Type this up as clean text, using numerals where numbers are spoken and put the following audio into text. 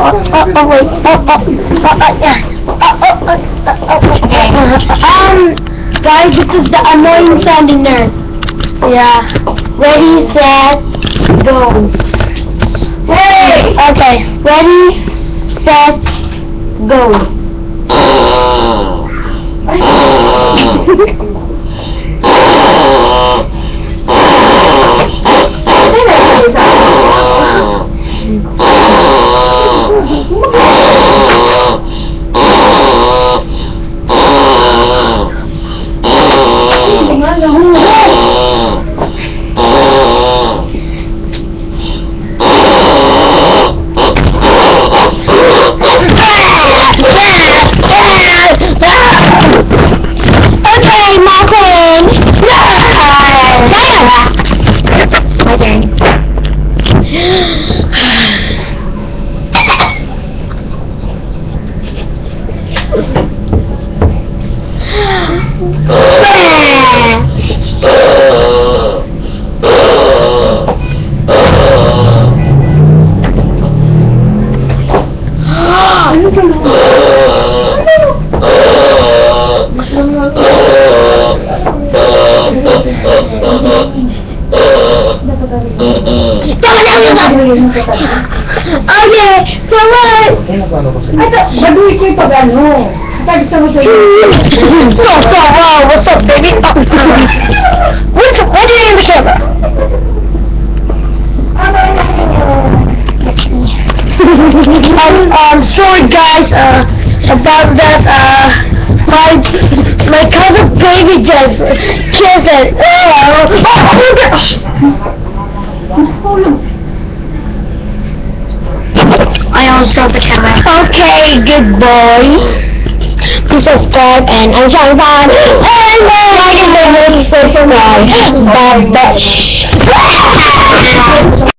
wait. Guys, this is the annoying sounding nerd. Yeah. Ready, set, go. Hey! Okay. Ready, set, go. My turn. Okay, so what? Baduy ko yung pag-ano. Wow, what's up, baby? What are you in the camera? Sorry guys, about that, my cousin baby just kissed it. I almost broke the camera. Okay, good boy. Please subscribe and I'm Sean Fan. And like and subscribe. Bye bye.